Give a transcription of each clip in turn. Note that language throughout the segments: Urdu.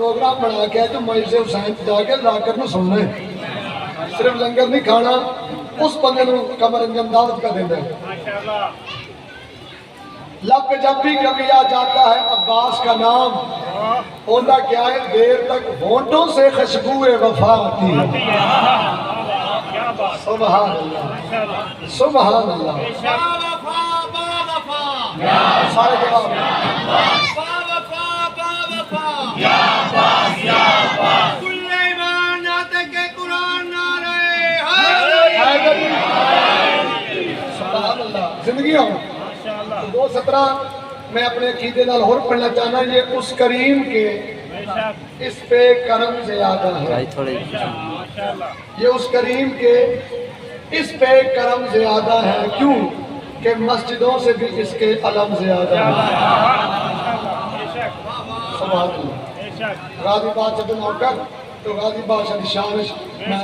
پروگرام بنا کے تو مجلس حسین جا کے لا کر نہ سننا ہے، صرف لنگر نہیں کھانا، اس بندے نو قمر انجم دعوت کا دینا ہے۔ لب پہ جب بھی کبھی آ جاتا ہے عباس کا نام، ہوتا کیا ہے دیر تک ہونٹوں سے خوشبو وفا آتی ہے۔ سبحان اللہ سبحان اللہ، سارے جواب زندگی ہوں 2:17 میں اپنے عقیدے نال اور پڑھنا چاہنا، یہ اس کریم کے اس پہ کرم زیادہ ہے، یہ اس کریم کے اس پہ کرم زیادہ ہے، کیوں کہ مسجدوں سے بھی اس کے علم زیادہ ہے۔ سبحان اللہ۔ غازی بادشاہ بن موقع تو غازی بادشاہ کی شانش میں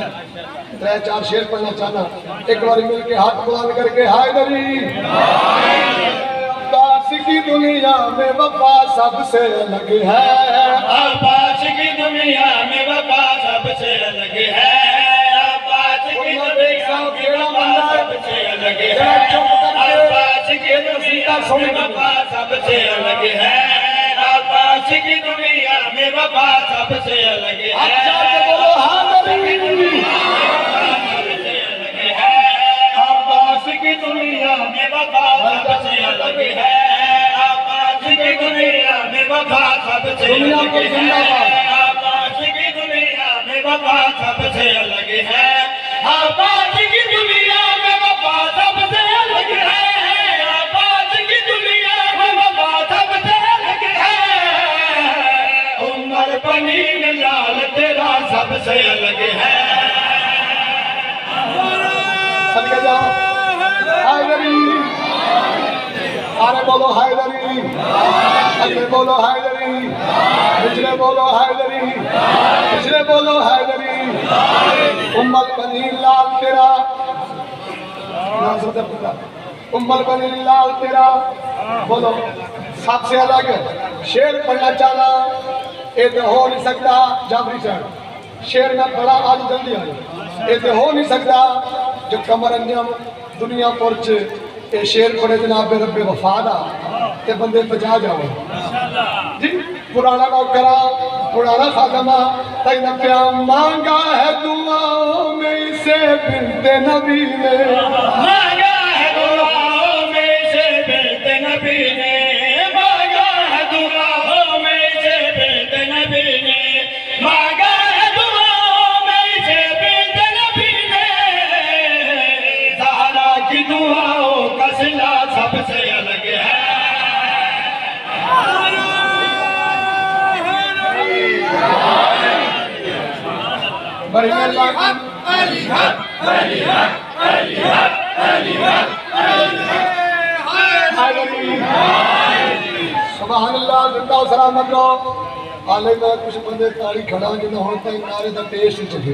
3-4 شعر پڑھنا چاہنا، ایک بار مل کے ہاتھ بلند کر کے حیدری عباس کی دنیا میں وفا سب سے الگ ہے، عباس کی دنیا میں وفا سب سے الگ ہے، عباس کی دنیا میں وفا سب سے الگ ہے، عباس کی دنیا میں وفا سب سے الگ ہے، عباس کی دنیا میں وفا سب سے الگ ہے، عباس کی دنیا میں وفا سب سے الگ ہے، عباس کی دنیا میں وفا سب سے الگ ہے، عباس کی دنیا میں وفا سب سے الگ ہے، عباس کی دنیا میں وفا سب سے الگ ہے، عباس کی دنیا میں وفا سب سے الگ ہے، عمر بنی لال تیرا سب سے الگ ہے۔ صدقے جاؤ حیدری، سارے بولو حیدری، اگلے بولو حیدری، پچھلے بولو حیدری، پچھلے بولو حیدری، ام البنی لال تیرا، ام البنی لال تیرا، بولو سب سے الگ شعر پڑھنا چاہنا، یہ تو ہو نہیں سکتا جابری صاحب، شعر میں پڑھا آج جلدی آئے، یہ تو ہو نہیں سکتا جو قمر انجم دنیا پرچ یہ شعر پڑھے جناب رب وفادہ تے بندے بجا جاؤ جی، پرانا نوکرہ پرانا خادمہ تین پیا مانگا ہے دعاؤں میں اسے بنت نبی نے، مانگا ہے دعاؤں میں اسے بنت نبی نے، مانگا ہے دعاؤں میں اسے بنت نبی نے، مانگا ہے دعاؤں میں اسے بنت نبی نے، زہرا کی دعاؤں کا صلہ سب سے الگ ہے۔ بڑی اللہ سبحان اللہ، زندہ و سلامت رہو۔ حالے میں کچھ بندے تاڑی کھڑا جنہوں ہوتا ہے نعرے دا ٹیسٹ چکے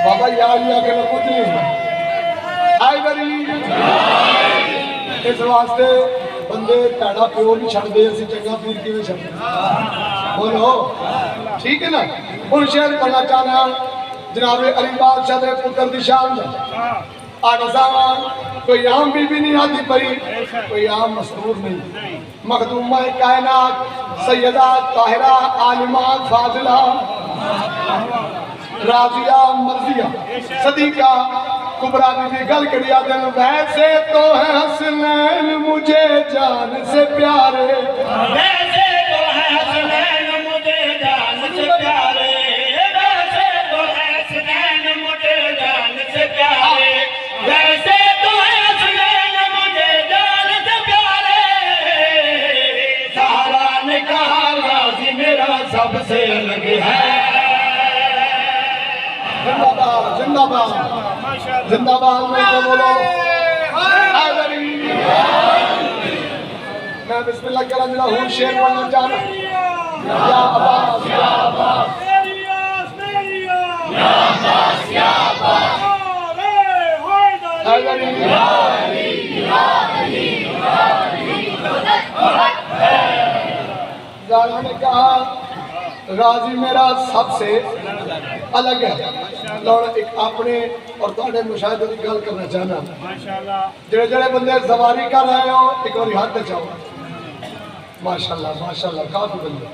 بابا یا کہ میں کچھ نہیں ہوں حیدری، اس واسطے بندے پیڑا پیو نہیں چھڑ دے، اسی چنگا پیر کی میں چھڑ دے، بولو ٹھیک ہے نا۔ ان شہر پڑھنا چاہنا جناب علی بادشاہ دے پتر دی شان دا آٹھ زامان، کوئی عام بی بی نہیں آتی پئی، کوئی عام مستور نہیں، مخدومہ کائنات سیدہ طاہرہ عالمہ فاضلہ راضیہ مرضیہ صدیقہ کبرا بی بی گل کریا دن، ویسے تو ہے حسنین مجھے جان سے پیارے، ویسے تو ہے حسنین مجھے جان سے پیارے، ویسے تو ہے حسنین مجھے جان سے پیارے، ویسے تو ہے حسنین مجھے جان سے پیارے، زہرا نے کہا غازی میرا سب سے الگ ہے۔ زندہ باد زندہ باد زندہ باد میں تو بولو حیدری۔ میں بسم اللہ کے رنجلہ ہوں شیر پڑھنا چاہنا، یا عباس یا عباس یا عباس حیدری، زہرا نے کہا غازی میرا سب سے الگ ہے. لوڑا ایک اپنے اور تھوڑے مشاہدے کی گل کرنا چاہنا. جڑے جڑے بندے سواری کر رہے ہو ایک بار ہاتھ چاہو. ماشاءاللہ کافی بندے.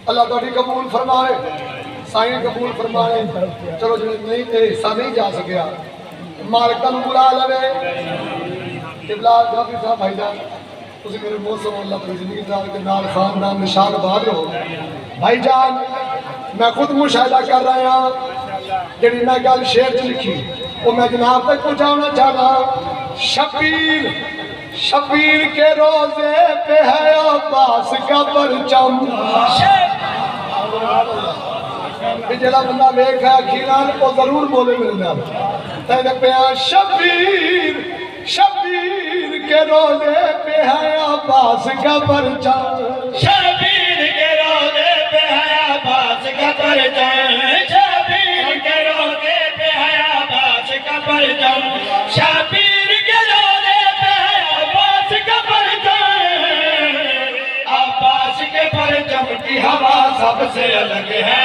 اللہ تھوڑی قبول فرمائے، سائیں قبول فرمائے. چلو جڑے نہیں تے حصہ نہیں جا سکیا مالک تن بلا لوے. قبلہ جعفری صاحب بھائی جان تسی میرے موسم اللہ تعالی زندگی دار کے نال خاندان نشان باد رہو. بھائی جان میں خود مشاہدہ کر رہا ہوں جڑی میں گل شعر چ لکھی وہ میں جناب تک پہنچانا چاہتا ہوں. شبیر کے روزے پہ ہے عباس کا پرچم. جڑا بندہ ویکھ ہے کھیران وہ ضرور بولے میرے نال تے پیا شبیر کے روزے پہ ہے عباس کا پرچم. شبیر کے روزے پہ ہے عباس کا پرچم. شبیر کے روزے پہ ہے عباس کا پرچم. شبیر کے روزے پہ ہے عباس کا پرچم. عباس کے پرچم کی ہوا سب سے الگ ہے.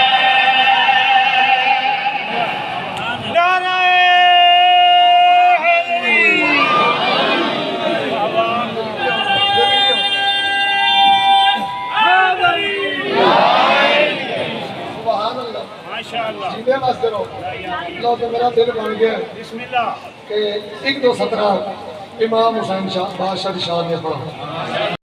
جینے واسطے رہو. لو تو میرا دل بن گیا کہ 1 2 17 امام حسین شاہ بادشاہ کی شان میں پڑھا.